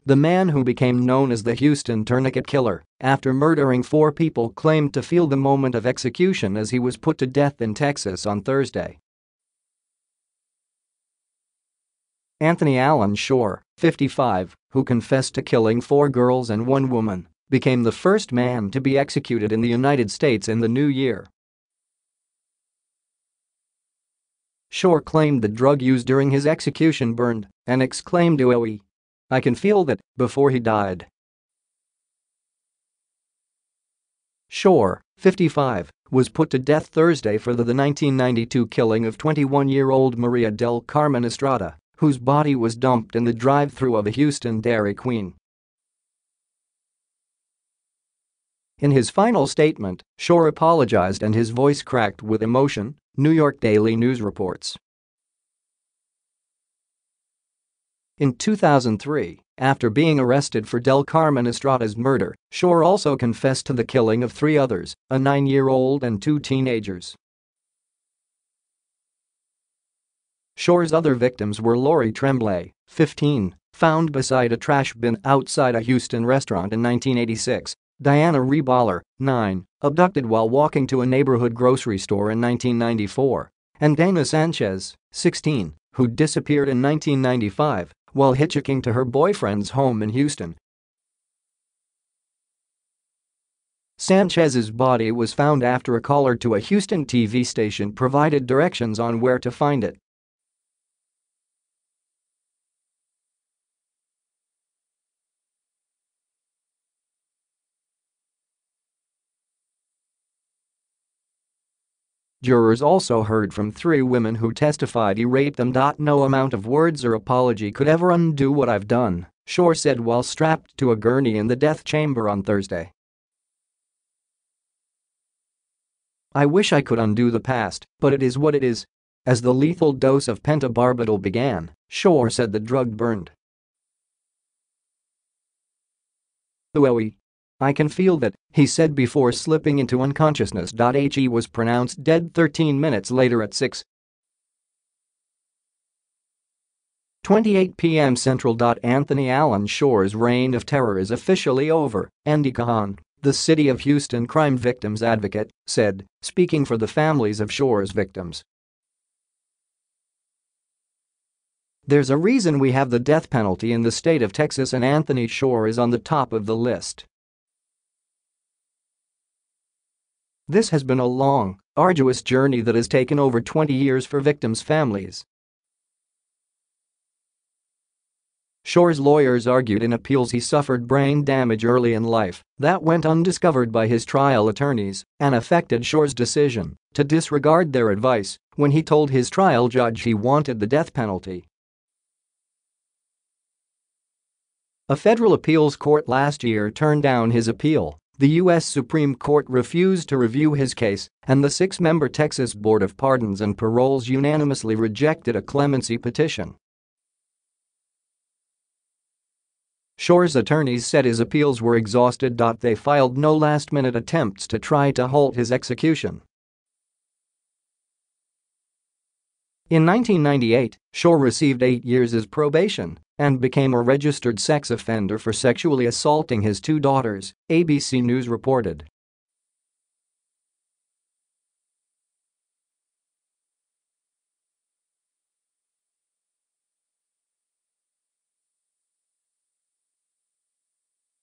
The man who became known as the Houston Tourniquet Killer after murdering 4 people claimed to feel the moment of execution as he was put to death in Texas on Thursday. Anthony Allen Shore, 55, who confessed to killing 4 girls and 1 woman, became the first man to be executed in the United States in the new year. Shore claimed the drug used during his execution burned and exclaimed "Oooh-ee. I can feel that," before he died. Shore, 55, was put to death Thursday for the 1992 killing of 21-year-old Maria del Carmen Estrada, whose body was dumped in the drive-thru of a Houston Dairy Queen. In his final statement, Shore apologized and his voice cracked with emotion, New York Daily News reports. In 2003, after being arrested for Del Carmen Estrada's murder, Shore also confessed to the killing of 3 others, a 9-year-old and 2 teenagers. Shore's other victims were Laurie Tremblay, 15, found beside a trash bin outside a Houston restaurant in 1986, Diana Rebollar, 9, abducted while walking to a neighborhood grocery store in 1994, and Dana Sanchez, 16, who disappeared in 1995 while hitchhiking to her boyfriend's home in Houston. Sanchez's body was found after a caller to a Houston TV station provided directions on where to find it. Jurors also heard from 3 women who testified he raped them. No amount of words or apology could ever undo what I've done, Shore said while strapped to a gurney in the death chamber on Thursday. I wish I could undo the past, but it is what it is. As the lethal dose of pentobarbital began, Shore said the drug burned. Oooh-ee. I can feel that, he said before slipping into unconsciousness.He was pronounced dead 13 minutes later at 6:28 p.m. Central. Anthony Allen Shore's reign of terror is officially over, Andy Kahan, the City of Houston crime victims advocate, said, speaking for the families of Shore's victims. There's a reason we have the death penalty in the state of Texas and Anthony Shore is on the top of the list. This has been a long, arduous journey that has taken over 20 years for victims' families. Shore's lawyers argued in appeals he suffered brain damage early in life that went undiscovered by his trial attorneys and affected Shore's decision to disregard their advice when he told his trial judge he wanted the death penalty. A federal appeals court last year turned down his appeal. The U.S. Supreme Court refused to review his case, and the 6-member Texas Board of Pardons and Paroles unanimously rejected a clemency petition. Shore's attorneys said his appeals were exhausted. They filed no last-minute attempts to try to halt his execution. In 1998, Shore received 8 years as probation and became a registered sex offender for sexually assaulting his 2 daughters, ABC News reported.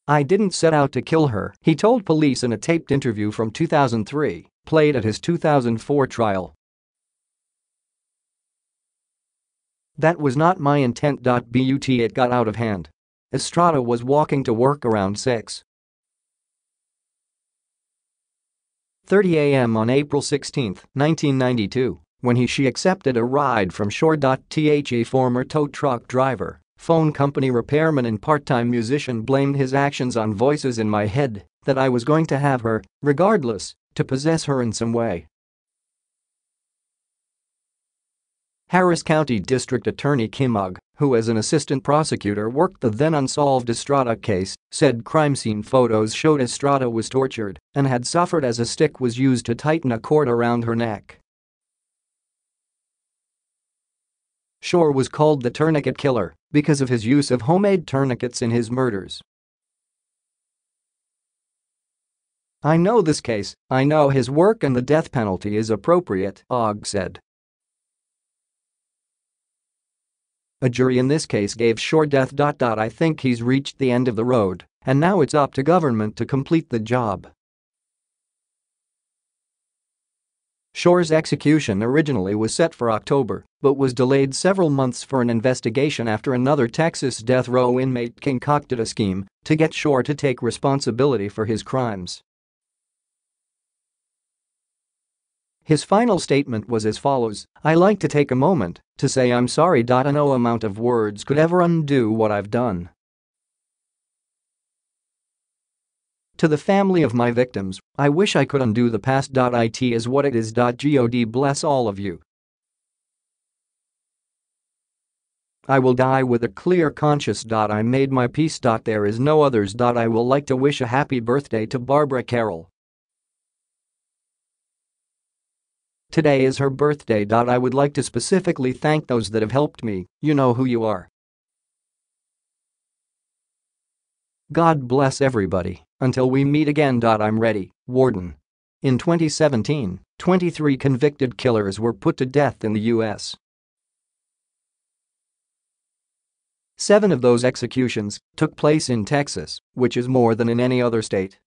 I didn't set out to kill her, he told police in a taped interview from 2003, played at his 2004 trial. That was not my intent. But it got out of hand. Estrada was walking to work around 6:30 a.m. on April 16, 1992, when she accepted a ride from Shore.The former tow truck driver, phone company repairman and part-time musician blamed his actions on voices in my head that I was going to have her, regardless, to possess her in some way. Harris County District Attorney Kim Ugg, who as an assistant prosecutor worked the then unsolved Estrada case, said crime scene photos showed Estrada was tortured and had suffered as a stick was used to tighten a cord around her neck. Shore was called the Tourniquet Killer because of his use of homemade tourniquets in his murders. "I know this case, I know his work, and the death penalty is appropriate," Oooh-ee said. "A jury in this case gave Shore death. I think he's reached the end of the road, and now it's up to government to complete the job." Shore's execution originally was set for October, but was delayed several months for an investigation after another Texas death row inmate concocted a scheme to get Shore to take responsibility for his crimes. His final statement was as follows: "I like to take a moment to say I'm sorry. No amount of words could ever undo what I've done. To the family of my victims, I wish I could undo the past. It is what it is. God bless all of you. I will die with a clear conscience. I made my peace. There is no others. I will like to wish a happy birthday to Barbara Carroll. Today is her birthday. I would like to specifically thank those that have helped me. You know who you are. God bless everybody. Until we meet again. I'm ready, Warden." In 2017, 23 convicted killers were put to death in the U.S. 7 of those executions took place in Texas, which is more than in any other state.